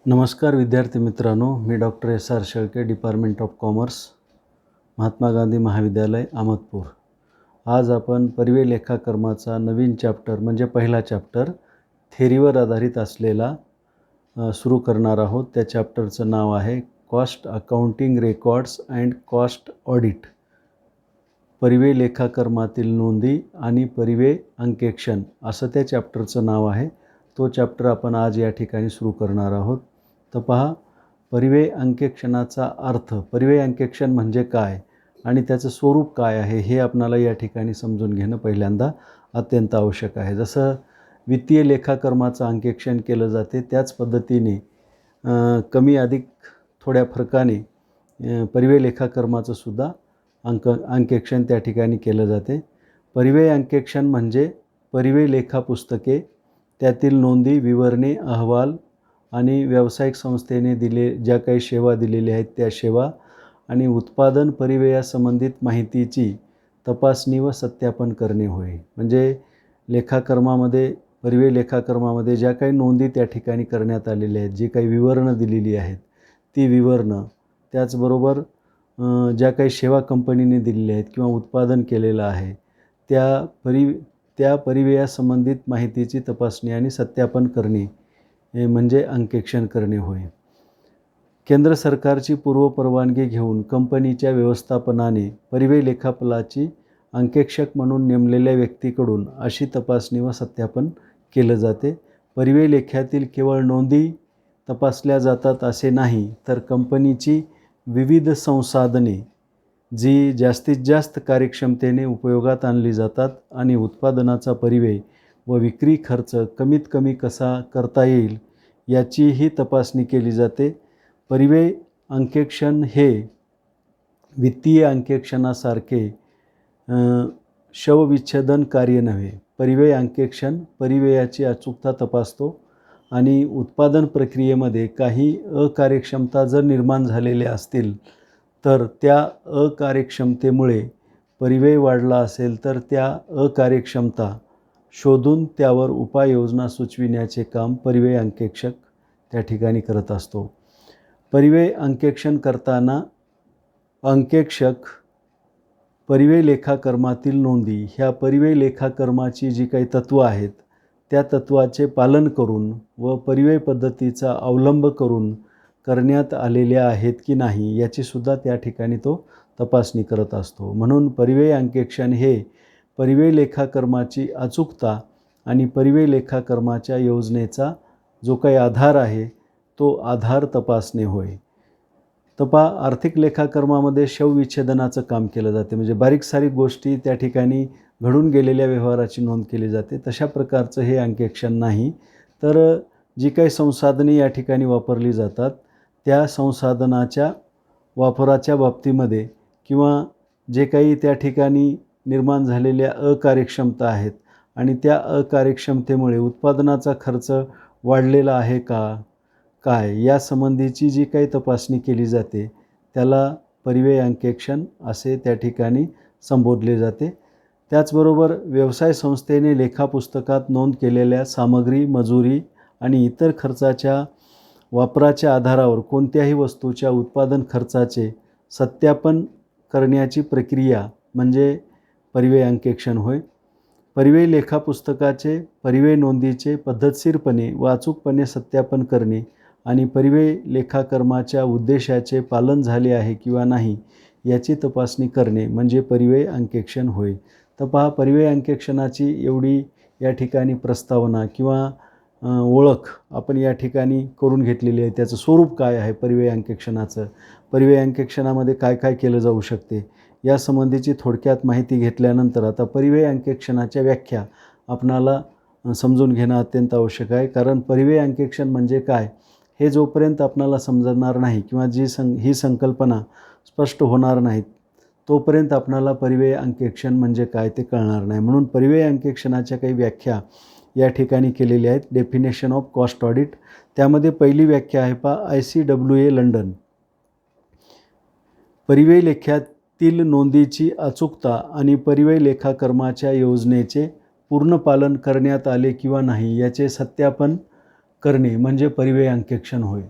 नमस्कार विद्यार्थी मित्रांनो, मी doctor S R. Shelke, department of commerce, Mahatma Gandhi महाविद्यालय, अहमदपूर. आज आपण परिव्यय लेखाकर्माचा नवीन चॅप्टर म्हणजे पहिला चॅप्टर थेरीवर आधारित असलेला सुरू करणार आहोत. त्या चॅप्टरचं नाव आहे cost accounting records and cost audit. परिव्यय लेखाकर्मातील नोंदी आणि परिव्यय अंकेक्षण असं त्या चॅप्टरचं नाव आहे. तो चॅप्टर आपण आज या ठिकाणी सुरू करणार आहोत. तर पहा, परिव्यय अंकेक्षणाचा अर्थ, परिव्यय अंकेक्षण म्हणजे काय आणि त्याचं स्वरूप काय आहे हे आपणाला या ठिकाणी समजून घेणं पहिल्यांदा अत्यंत आवश्यक आहे. जसं वित्तीय लेखाकर्माचं अंकेक्षण केलं जाते त्याच पद्धतीने कमी अधिक थोड्या फरकाने परिव्यय लेखाकर्माचं सुद्धा अंकेक्षण त्या ठिकाणी केलं जाते. परिव्यय अंकेक्षण म्हणजे परिव्यय लेखापुस्तके, त्यातील नोंदी, विवरणे, अहवाल आणि व्यावसायिक संस्थेने ज्या काही सेवा दिलेल्या आहेत त्या सेवा आणि उत्पादन परिव्ययासंबंधित माहितीची तपासणी व सत्यापन करणे होय. म्हणजे परिव्यय लेखाकर्मामध्ये ज्या काही नोंदी त्या ठिकाणी करण्यात आलेल्या आहेत, जी काही विवरणं दिलेली आहेत ती विवरणं, त्याचबरोबर ज्या काही सेवा कंपनीने दिलेल्या आहेत किंवा उत्पादन केलेलं आहे त्या परिव्ययासंबंधित माहितीची तपासणी आणि सत्यापन करणे हे म्हणजे अंकेक्षण करणे होय. केंद्र सरकारची पूर्वपरवानगी घेऊन कंपनीच्या व्यवस्थापनाने परिव्यय लेखापालाची अंकेक्षक म्हणून नेमलेल्या व्यक्तीकडून अशी तपासणी व सत्यापन केलं जाते. परिव्यय लेख्यातील केवळ नोंदी तपासल्या जातात असे नाही, तर कंपनीची विविध संसाधने जी जास्तीत जास्त कार्यक्षमतेने उपयोगात आणली जातात आणि उत्पादनाचा परिव्यय व विक्री खर्च कमीत कमी कसा करता येईल याचीही तपासणी केली जाते. परिव्यय अंकेक्षण हे वित्तीय अंकेक्षणासारखे शवविच्छेदन कार्य नव्हे. परिव्यय अंकेक्षण परिव्ययाची अचूकता तपासतो आणि उत्पादन प्रक्रियेमध्ये काही अकार्यक्षमता जर निर्माण झालेल्या असतील तर त्या अकार्यक्षमतेमुळे परिव्यय वाढला असेल तर त्या अकार्यक्षमता शोधून त्यावर उपाययोजना सुचविण्याचे काम परिव्यय अंकेक्षक त्या ठिकाणी करत असतो. परिव्यय अंकेक्षण करताना अंकेक्षक परिव्यय लेखाकर्मातील नोंदी ह्या परिव्यय लेखाकर्माची जी काही तत्त्व आहेत त्या तत्त्वाचे पालन करून व परिव्यय पद्धतीचा अवलंब करून करण्यात आलेल्या आहेत की नाही याची सुद्धा त्या ठिकाणी तो तपासणी करत असतो. म्हणून परिव्यय अंकेक्षण हे परिव्यय लेखाकर्माची अचूकता आणि परिव्यय लेखाकर्माच्या योजनेचा जो काही आधार आहे तो आधार तपासणे होय. आर्थिक लेखाकर्मामध्ये शवविच्छेदनाचं काम केलं जाते. म्हणजे बारीक सारीक गोष्टी त्या ठिकाणी घडून गेलेल्या व्यवहाराची नोंद केली जाते. तशा प्रकारचं हे अंकेक्षण नाही, तर जी काही संसाधने या ठिकाणी वापरली जातात त्या संसाधनाच्या वापराच्या बाबतीमध्ये किंवा जे काही त्या ठिकाणी निर्माण झालेल्या अकार्यक्षमता आहेत आणि त्या अकार्यक्षमतेमुळे उत्पादनाचा खर्च वाढलेला आहे काय यासंबंधीची जी काही तपासणी केली जाते त्याला परिव्यय अंकेक्षण असे त्या ठिकाणी संबोधले जाते. त्याचबरोबर व्यवसाय संस्थेने लेखापुस्तकात नोंद केलेल्या सामग्री, मजुरी आणि इतर खर्चाच्या वापराच्या आधारावर कोणत्याही वस्तूच्या उत्पादन खर्चाचे सत्यापन करण्याची प्रक्रिया म्हणजे परिव्यय अंकेक्षण होय. परिव्यय लेखापुस्तकाचे परिव्यय नोंदीचे पद्धतशीरपणे व अचूकपणे सत्यापन करणे आणि परिव्यय लेखाकर्माच्या उद्देशाचे पालन झाले आहे किंवा नाही याची तपासणी करणे म्हणजे परिव्यय अंकेक्षण होय. तर पहा, परिव्यय अंकेक्षणाची एवढी या ठिकाणी प्रस्तावना किंवा ओळख आपण या ठिकाणी करून घेतलेली आहे. त्याचं स्वरूप काय आहे परिव्यय अंकेक्षणाचं, परिव्यय अंकेक्षणामध्ये काय काय केलं जाऊ शकते यासंबंधीची थोडक्यात माहिती घेतल्यानंतर आता परिव्यय अंकेक्षणाच्या व्याख्या आपणाला समजून घेणं अत्यंत आवश्यक आहे. कारण परिव्यय अंकेक्षण म्हणजे काय हे जोपर्यंत आपणाला समजणार नाही किंवा ही संकल्पना स्पष्ट होणार नाहीत तोपर्यंत आपणाला परिव्यय अंकेक्षण म्हणजे काय ते कळणार नाही. म्हणून परिव्यय अंकेक्षणाच्या काही व्याख्या या ठिकाणी केलेल्या आहेत. डेफिनेशन ऑफ कॉस्ट ऑडिट, त्यामध्ये पहिली व्याख्या आहे ICWA लंडन. परिव्यय लेख्यातील नोंदीची अचूकता आणि परिव्यय लेखाकर्माच्या योजनेचे पूर्ण पालन करण्यात आले किंवा नाही याचे सत्यापन करणे म्हणजे परिव्यय अंकेक्षण होय.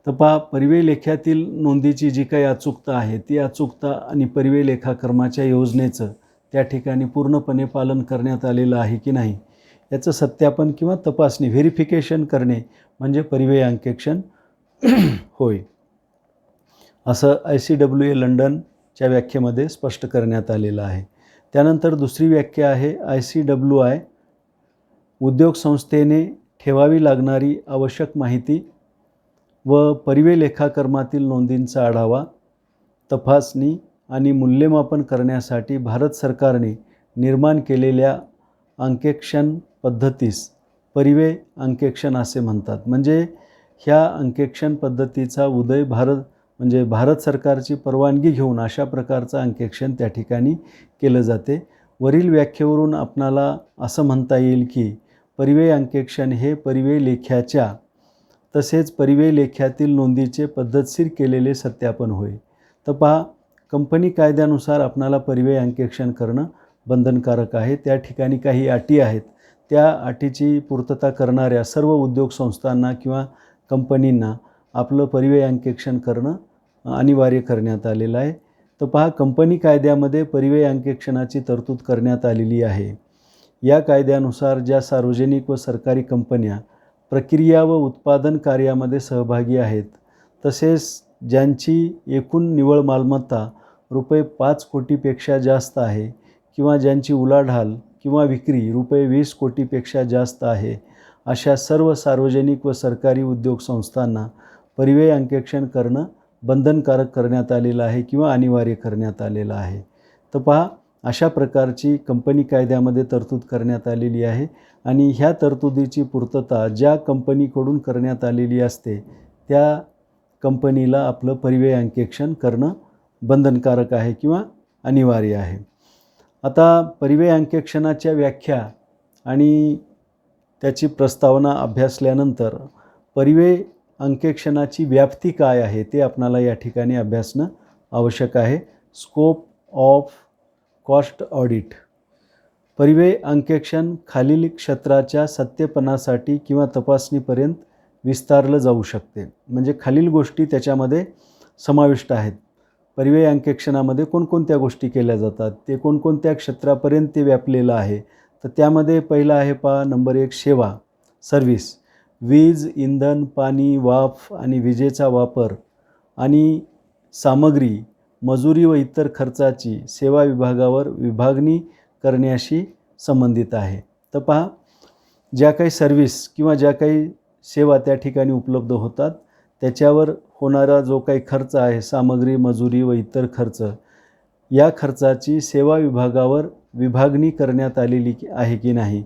तर पहा, परिव्यय लेख्यातील नोंदीची जी काही अचूकता आहे ती अचूकता आणि परिव्यय लेखाकर्माच्या योजनेचं त्या ठिकाणी पूर्णपणे पालन करण्यात आलेलं आहे की नाही याचं सत्यापन किंवा तपासणी व्हेरिफिकेशन करणे म्हणजे परिव्यय अंकेक्षण होय, असं ICWA लंडनच्या व्याख्येमध्ये स्पष्ट करण्यात आलेलं आहे. त्यानंतर दुसरी व्याख्या आहे ICWI उद्योग संस्थेने ठेवावी लागणारी आवश्यक माहिती व परिव्यय लेखाकर्मातील नोंदींचा आढावा, तपासणी आणि मूल्यमापन करण्यासाठी भारत सरकारने निर्माण केलेल्या अंकेक्षण पद्धतीस परिव्यय अंकेक्षण असे म्हणतात. म्हणजे ह्या अंकेक्षण पद्धतीचा उदय भारत सरकारची परवानगी घेऊन अशा प्रकारचं अंकेक्षण त्या ठिकाणी केलं जाते. वरील व्याख्येवरून आपणाला असं म्हणता येईल की परिव्यय अंकेक्षण हे परिव्यय लेख्याच्या तसेच परिव्यय लेख्यातील नोंदीचे पद्धतशीर केलेले सत्यापन होय. तर पहा, कंपनी कायद्यानुसार आपणाला परिव्यय अंकेक्षण करणं बंधनकारक आहे. त्या ठिकाणी काही अटी आहेत. त्या अटीची पूर्तता करणाऱ्या सर्व उद्योग संस्थांना किंवा कंपनींना आपलं परिव्यय अंकेक्षण करणं अनिवार्य करण्यात आलेलं आहे. तर पहा, कंपनी कायद्यामध्ये परिव्यय अंकेक्षणाची तरतूद करण्यात आलेली आहे. या कायद्यानुसार ज्या सार्वजनिक व सरकारी कंपन्या प्रक्रिया व उत्पादन कार्यामध्ये सहभागी आहेत तसेच ज्यांची एकूण निव्वळ मालमत्ता ₹5 कोटीपेक्षा जास्त आहे किंवा ज्यांची उलाढाल किंवा विक्री ₹20 कोटीपेक्षा जास्त आहे, अशा सर्व सार्वजनिक व सरकारी उद्योग संस्थांना परिव्यय अंकेक्षण करणं बंधनकारक करण्यात आलेलं आहे किंवा अनिवार्य करण्यात आलेलं आहे. तर पहा, अशा प्रकारची कंपनी कायद्यामध्ये तरतूद करण्यात आलेली आहे आणि ह्या तरतुदीची पूर्तता ज्या कंपनीकडून करण्यात आलेली असते त्या कंपनीला आपलं परिव्यय अंकेक्षण करणं बंधनकारक आहे किंवा अनिवार्य आहे. आता परिव्यय अंकेक्षणाच्या व्याख्या आणि त्याची प्रस्तावना अभ्यासल्यानंतर परिव्यय अंकेक्षणाची व्याप्ती काय आहे ते आपणाला या ठिकाणी अभ्यासणं आवश्यक आहे. Scope of cost audit. परिव्यय अंकेक्षण खालील क्षेत्राच्या सत्यपणासाठी किंवा तपासणीपर्यंत विस्तारलं जाऊ शकते. म्हणजे खालील गोष्टी त्याच्यामध्ये समाविष्ट आहेत. परिव्यय अंकेक्षणामध्ये कोणकोणत्या गोष्टी केल्या जातात, ते कोणकोणत्या क्षेत्रापर्यंत ते व्यापलेलं आहे. तर त्यामध्ये पहिला आहे पहा, नंबर 1 सेवा, सर्व्हिस. वीज, इंधन, पाणी, वाफ आणि विजेचा वापर आणि सामग्री, मजुरी व इतर खर्चाची सेवा विभागावर विभागणी करण्याशी संबंधित आहे. तर पहा, ज्या काही सर्व्हिस किंवा ज्या काही सेवा त्या ठिकाणी उपलब्ध होतात त्याच्यावर होणारा जो काही खर्च आहे, सामग्री, मजुरी व इतर खर्च, या खर्चाची सेवा विभागावर विभागणी करण्यात आलेली आहे की नाही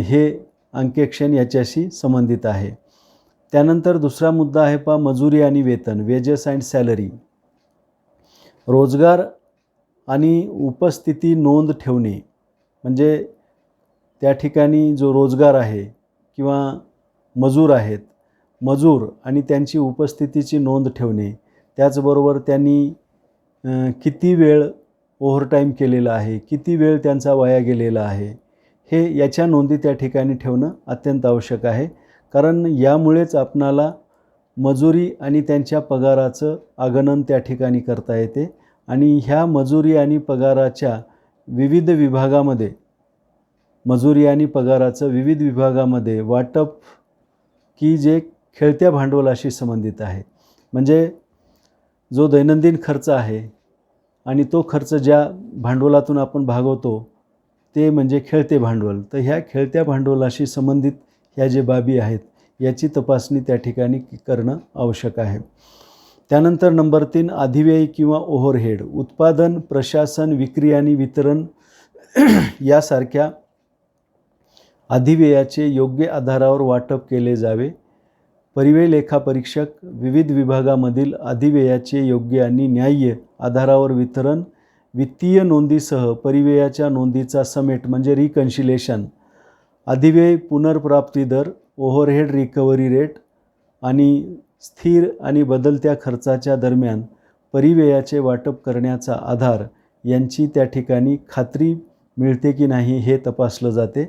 हे अंकेक्षण याच्याशी संबंधित आहे. त्यानंतर दुसरा मुद्दा आहे पहा, मजुरी आणि वेतन, वेजेस अँड सॅलरी. रोजगार आणि उपस्थिती नोंद ठेवणे, म्हणजे त्या ठिकाणी जो रोजगार आहे किंवा मजूर आहेत, मजूर आणि त्यांची उपस्थितीची नोंद ठेवणे. त्याचबरोबर त्यांनी किती वेळ ओव्हरटाईम केलेला आहे, किती वेळ त्यांचा वाया गेलेला आहे, हे याच्या नोंदी त्या ठिकाणी ठेवणं अत्यंत आवश्यक आहे. कारण यामुळेच आपणाला मजुरी आणि त्यांच्या पगाराचं आगणन त्या ठिकाणी करता येते आणि ह्या मजुरी आणि पगाराच्या विविध विभागामध्ये मजुरी आणि पगाराचं विविध विभागामध्ये वाटप की जे खेळत्या भांडवलाशी संबंधित आहे. म्हणजे जो दैनंदिन खर्च आहे आणि तो खर्च ज्या भांडवलातून आपण भागवतो ते म्हणजे खेळते भांडवल. तर ह्या खेळत्या भांडवलाशी संबंधित ह्या जे बाबी आहेत याची तपासणी त्या ठिकाणी करणं आवश्यक आहे. त्यानंतर नंबर 3 अधिव्यय किंवा ओव्हरहेड. उत्पादन, प्रशासन, विक्री आणि वितरण यासारख्या अधिव्ययाचे योग्य आधारावर वाटप केले जावे. परिव्यय लेखापरीक्षक विविध विभागामधील अधिव्ययाचे योग्य आणि न्याय्य आधारावर वितरण, वित्तीय नोंदीसह परिव्ययाच्या नोंदीचा समेट म्हणजे रिकन्सिलेशन, अधिव्यय पुनर्प्राप्ती दर, ओव्हरहेड रिकव्हरी रेट आणि स्थिर आणि बदलत्या खर्चाच्या दरम्यान परिव्ययाचे वाटप करण्याचा आधार यांची त्या ठिकाणी खात्री मिळते की नाही हे तपासलं जाते.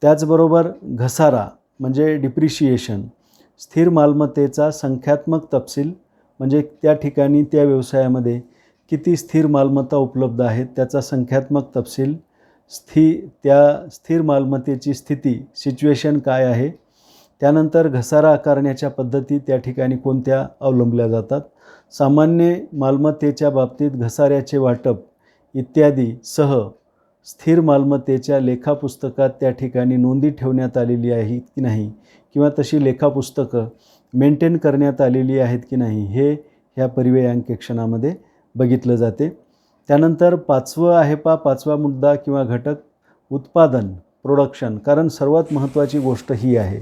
त्याचबरोबर घसारा म्हणजे डिप्रिशिएशन, स्थिर मालमत्तेचा संख्यात्मक तपशील, म्हणजे त्या ठिकाणी त्या व्यवसायामध्ये किती स्थिर मालमत्ता उपलब्ध आहेत त्याचा संख्यात्मक तपशील, त्या स्थिर मालमत्तेची स्थिती, सिच्युएशन काय आहे, त्यानंतर घसारा आकारण्याच्या पद्धती त्या ठिकाणी कोणत्या अवलंबल्या जातात, सामान्य मालमत्तेच्या बाबतीत घसाऱ्याचे वाटप इत्यादी सह स्थिर मालमत्तेच्या लेखापुस्तकात त्या ठिकाणी नोंदी ठेवण्यात आलेली आहे की नाही, किंवा तशी लेखापुस्तकं मेंटेन करण्यात आलेली आहेत की नाही, हे ह्या परिव्यय अंकेक्षणामध्ये बघितलं जाते. त्यानंतर पाचवं आहे पाचवा मुद्दा किंवा घटक, उत्पादन, प्रोडक्शन. कारण सर्वात महत्त्वाची गोष्ट ही आहे,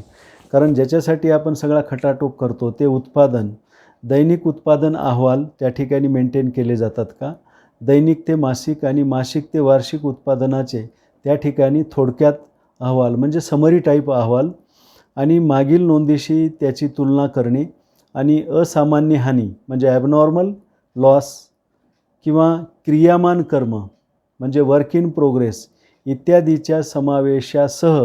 कारण ज्याच्यासाठी आपण सगळा खटाटोप करतो ते उत्पादन. दैनिक उत्पादन अहवाल त्या ठिकाणी मेंटेन केले जातात का, दैनिक ते मासिक आणि मासिक ते वार्षिक उत्पादनाचे त्या ठिकाणी थोडक्यात अहवाल, म्हणजे समरी टाईप अहवाल, आणि मागील नोंदीशी त्याची तुलना करणे, आणि असामान्य हानी म्हणजे ॲबनॉर्मल लॉस किंवा क्रियामान कर्म म्हणजे वर्क इन प्रोग्रेस इत्यादीच्या समावेशासह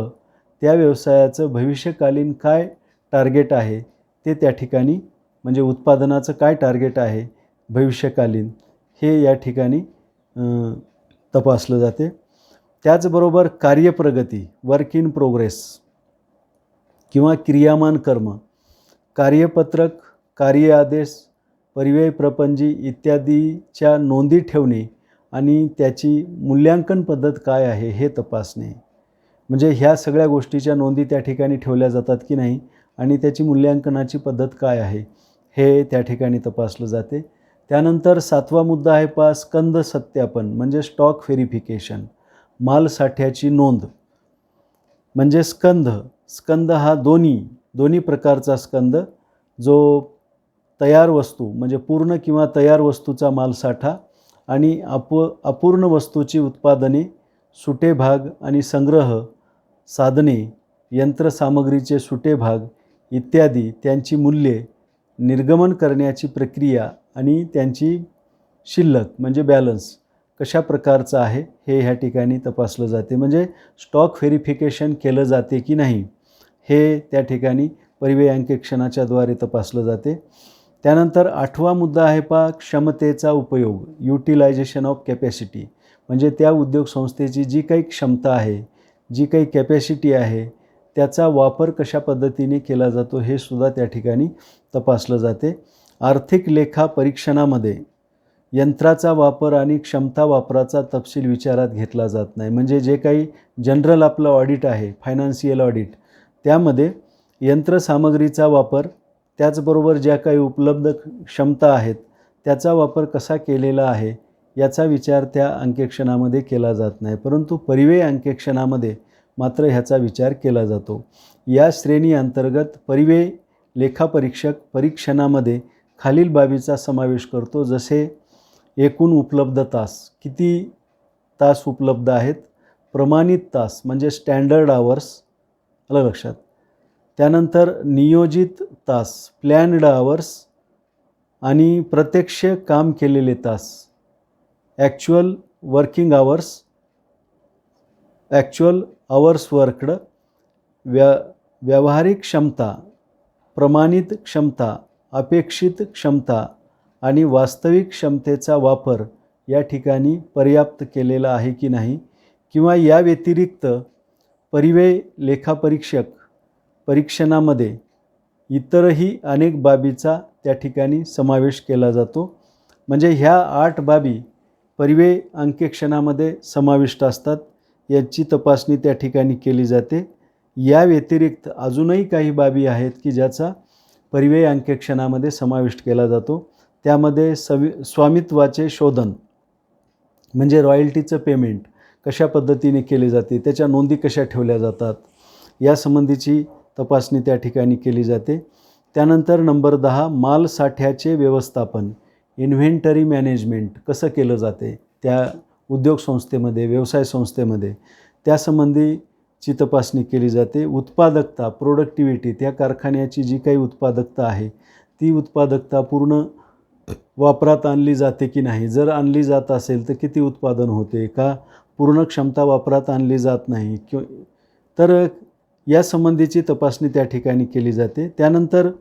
त्या व्यवसायाचं भविष्यकालीन काय टार्गेट आहे ते त्या ठिकाणी, म्हणजे उत्पादनाचं काय टार्गेट आहे भविष्यकालीन, हे या ठिकाणी तपासलं जाते. त्याचबरोबर कार्यप्रगती, वर्क इन प्रोग्रेस किंवा क्रियामान कर्म, कार्यपत्रक, कार्य आदेश, परिव्यय प्रपंजी इत्यादीच्या नोंदी ठेवणे आणि त्याची मूल्यांकन पद्धत काय आहे हे तपासणे. म्हणजे ह्या सगळ्या गोष्टीच्या नोंदी त्या ठिकाणी ठेवल्या जातात की नाही आणि त्याची मूल्यांकनाची पद्धत काय आहे हे त्या ठिकाणी तपासलं जाते. त्यानंतर सातवा मुद्दा आहे स्कंद सत्यापन म्हणजे स्टॉक व्हेरिफिकेशन, माल साठ्याची नोंद. म्हणजे स्कंद हा दोन्ही प्रकारचा स्कंद, जो तयार वस्तू म्हणजे पूर्ण किंवा तयार वस्तूचा मालसाठा आणि अपूर्ण वस्तूची उत्पादने, सुटे भाग आणि संग्रह साधने, यंत्रसामग्रीचे सुटे भाग इत्यादी, त्यांची मूल्ये, निर्गमन करण्याची प्रक्रिया आणि त्यांची शिल्लक म्हणजे बॅलन्स कशा प्रकारचं आहे हे ह्या ठिकाणी तपासलं जाते. म्हणजे स्टॉक व्हेरिफिकेशन केलं जाते की नाही हे त्या ठिकाणी परिव्यय अंकेक्षणाच्या द्वारे तपासलं जाते. त्यानंतर आठवा मुद्दा आहे क्षमतेचा उपयोग, युटिलायझेशन ऑफ कॅपॅसिटी. म्हणजे त्या उद्योग संस्थेची जी काही क्षमता आहे, जी काही कॅपॅसिटी आहे, त्याचा वापर कशा पद्धतीने केला जातो हे सुद्धा त्या ठिकाणी तपासलं जाते. आर्थिक लेखा परीक्षणामध्ये यंत्राचा वापर आणि क्षमता वापराचा तपशील विचारात घेतला जात नाही. म्हणजे जे काही जनरल आपलं ऑडिट आहे, फायनान्शियल ऑडिट, त्यामध्ये यंत्रसामग्रीचा वापर, त्याचबरोबर ज्या काही उपलब्ध क्षमता आहेत त्याचा वापर कसा केलेला आहे याचा विचार त्या अंकेक्षणामध्ये केला जात नाही. परंतु परिव्यय अंकेक्षणामध्ये मात्र ह्याचा विचार केला जातो. या श्रेणी अंतर्गत परिव्यय लेखापरीक्षक परीक्षणामध्ये खालील बाबीचा समावेश करतो, जसे एकूण उपलब्ध तास, किती तास उपलब्ध आहेत, प्रमाणित तास म्हणजे स्टँडर्ड आवर्स, आलं लक्षात. त्यानंतर नियोजित तास, प्लॅन्ड आवर्स, आणि प्रत्यक्ष काम केलेले तास, actual working hours, actual hours worked, व्यावहारिक क्षमता, प्रमाणित क्षमता, अपेक्षित क्षमता आणि वास्तविक क्षमतेचा वापर या ठिकाणी पर्याप्त केलेला आहे की नाही, किंवा या व्यतिरिक्त परिव्यय लेखापरीक्षक परीक्षणामध्ये इतरही अनेक बाबीचा त्या ठिकाणी समावेश केला जातो. म्हणजे ह्या 8 बाबी परिव्यय अंकेक्षणामध्ये समाविष्ट असतात, याची तपासणी त्या ठिकाणी केली जाते. या व्यतिरिक्त अजूनही काही बाबी आहेत की ज्याचा परिव्यय अंकेक्षणामध्ये समाविष्ट केला जातो. त्यामध्ये स्वामित्वाचे शोधन म्हणजे रॉयल्टीचं पेमेंट कशा पद्धतीने केले जाते, त्याच्या नोंदी कशा ठेवल्या जातात यासंबंधीची तपासणी त्या ठिकाणी केली जाते. त्यानंतर नंबर 10 माल साठ्याचे व्यवस्थापन, इन्व्हेंटरी मॅनेजमेंट कसं केलं जाते त्या उद्योग संस्थेमध्ये, व्यवसाय संस्थेमध्ये, त्यासंबंधीची तपासणी केली जाते. उत्पादकता, प्रोडक्टिव्हिटी, त्या कारखान्याची जी काही उत्पादकता आहे ती उत्पादकता पूर्ण वापरात आणली जाते की नाही, जर आणली जात असेल तर किती उत्पादन होते, का पूर्ण क्षमता वापरात आणली जात नाही, तर यासंबंधीची तपासणी त्या ठिकाणी केली जाते. त्यानंतर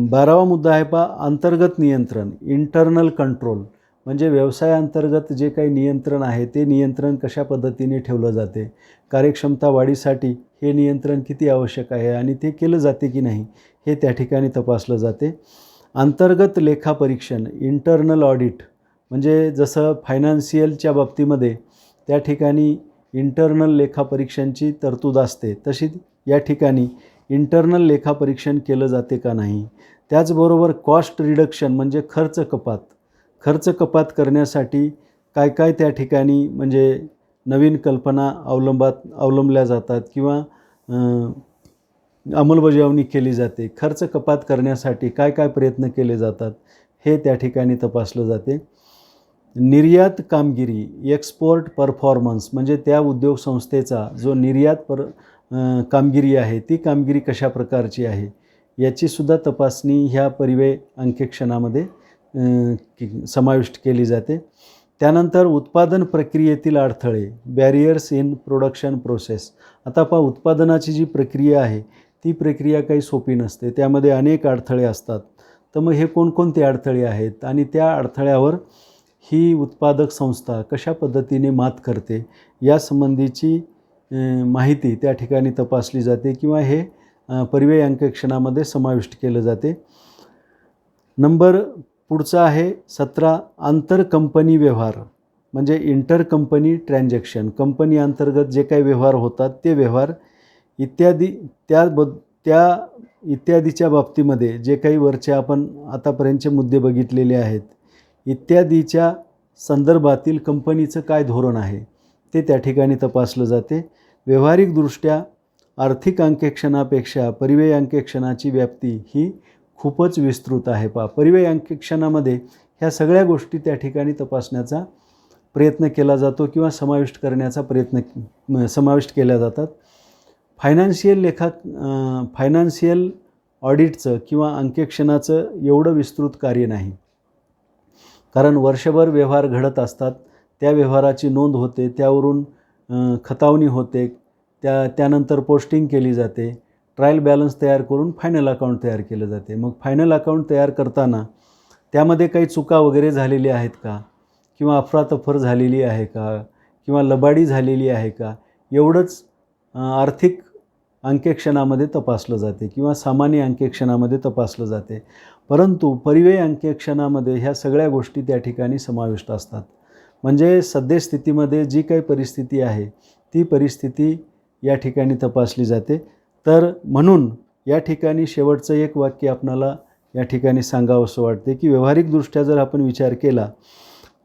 12वा मुद्दा आहे अंतर्गत नियंत्रण, इंटरनल कंट्रोल. म्हणजे व्यवसायाअंतर्गत जे काही नियंत्रण आहे ते नियंत्रण कशा पद्धतीने ठेवलं जाते, कार्यक्षमता वाढीसाठी हे नियंत्रण किती आवश्यक आहे आणि ते केलं जाते की नाही हे त्या ठिकाणी तपासलं जाते. अंतर्गत लेखापरीक्षण, इंटरनल ऑडिट, म्हणजे जसं फायनान्शियलच्या बाबतीमध्ये त्या ठिकाणी इंटरनल लेखापरीक्षणची तरतूद असते, तशी या ठिकाणी इंटरनल लेखापरीक्षण केलं जाते का नाही. त्याचबरोबर कॉस्ट रिडक्शन म्हणजे खर्च कपात करण्यासाठी काय काय त्या ठिकाणी म्हणजे नवीन कल्पना अवलंबल्या जातात किंवा अंमलबजावणी केली जाते. खर्च कपात करण्यासाठी काय काय प्रयत्न केले जातात हे त्या ठिकाणी तपासलं जाते. निर्यात कामगिरी, एक्सपोर्ट परफॉर्मन्स, म्हणजे त्या उद्योग संस्थेचा जो निर्यात कामगिरी आहे ती कामगिरी कशा प्रकारची आहे याचीसुद्धा तपासणी ह्या परिव्यय अंकेक्षणामध्ये समाविष्ट केली जाते. त्यानंतर उत्पादन प्रक्रियेतील अडथळे, बॅरियर्स इन प्रोडक्शन प्रोसेस. आता उत्पादनाची जी प्रक्रिया आहे ती प्रक्रिया काही सोपी नसते, त्यामध्ये अनेक अडथळे असतात. तर मग हे कोणकोणते अडथळे आहेत आणि त्या अडथळ्यावर ही उत्पादक संस्था कशा पद्धतीने मात करते यासंबंधीची माहिती त्या ठिकाणी तपासली जाते किंवा हे परिव्यय अंकेक्षणामध्ये समाविष्ट केलं जाते. पुढचा आहे 17 आंतर कंपनी व्यवहार, म्हणजे इंटर कंपनी ट्रान्झॅक्शन. कंपनी अंतर्गत जे काही व्यवहार होतात ते व्यवहार इत्यादीच्या बाबतीमध्ये जे काही वरचे आपण आतापर्यंतचे मुद्दे बघितलेले आहेत इत्यादीच्या संदर्भातील कंपनीचं काय धोरण आहे ते त्या ठिकाणी तपासलं जाते. व्यावहारिकदृष्ट्या आर्थिक अंकेक्षणापेक्षा परिव्यय अंकेक्षणाची व्याप्ती ही खूपच विस्तृत आहे. परिव्यय अंकेक्षणामध्ये ह्या सगळ्या गोष्टी त्या ठिकाणी तपासण्याचा प्रयत्न केला जातो किंवा समाविष्ट केल्या जातात. फायनान्शियल ऑडिटचं किंवा अंकेक्षणाचं एवढं विस्तृत कार्य नाही, कारण वर्षभर व्यवहार घडत असतात, त्या व्यवहाराची नोंद होते, त्यावरून खतावणी होते, त्यानंतर पोस्टिंग केली जाते, ट्रायल बॅलन्स तयार करून फायनल अकाउंट तयार केलं जाते. मग फायनल अकाउंट तयार करताना त्यामध्ये काही चुका वगैरे झालेल्या आहेत का किंवा अफरातफर झालेली आहे का किंवा लबाडी झालेली आहे का, एवढंच आर्थिक अंकेक्षणामध्ये तपासलं जाते किंवा सामान्य अंकेक्षणामध्ये तपासलं जाते. परंतु परिव्यय अंकेक्षणामध्ये ह्या सगळ्या गोष्टी त्या ठिकाणी समाविष्ट असतात. म्हणजे सद्यस्थितीमध्ये जी काही परिस्थिती आहे ती परिस्थिती या ठिकाणी तपासली जाते. तर म्हणून या ठिकाणी शेवटचं एक वाक्य आपणाला या ठिकाणी सांगावंसं वाटते की व्यावहारिकदृष्ट्या जर आपण विचार केला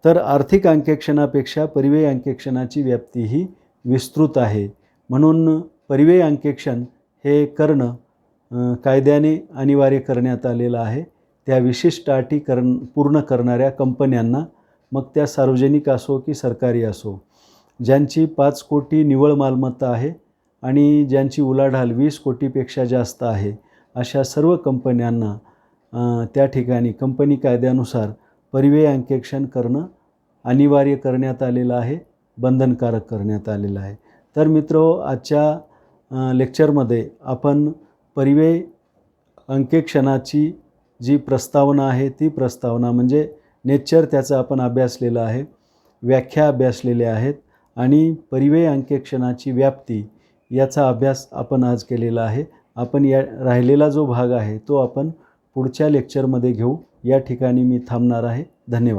तर आर्थिक अंकेक्षणापेक्षा परिव्यय अंकेक्षणाची व्याप्ती ही विस्तृत आहे. म्हणून परिव्यय अंकेक्षण हे करणं कायद्याने अनिवार्य करण्यात आलेलं आहे. त्या विशिष्ट अटी पूर्ण करणाऱ्या कंपन्यांना, मग त्या सार्वजनिक असो की सरकारी असो, ज्यांची 5 कोटी निव्वळ मालमत्ता आहे आणि ज्यांची उलाढाल 20 कोटीपेक्षा जास्त आहे, अशा सर्व कंपन्यांना त्या ठिकाणी कंपनी कायद्यानुसार परिव्यय अंकेक्षण करणं अनिवार्य करण्यात आलेलं आहे, बंधनकारक करण्यात आलेलं आहे. तर मित्रो, आजच्या लेक्चरमध्ये आपण परिव्यय अंकेक्षणाची जी प्रस्तावना आहे ती प्रस्तावना म्हणजे नेचर त्याचा आपण अभ्यासलेला आहे, व्याख्या अभ्यासलेल्या आहेत आणि परिव्यय अंकेक्षणाची व्याप्ती याचा अभ्यास आपण आज केलेला आहे. आपण राहिलेला जो भाग आहे तो आपण पुढच्या लेक्चरमध्ये घेऊ. या ठिकाणी मी थांबणार आहे. धन्यवाद.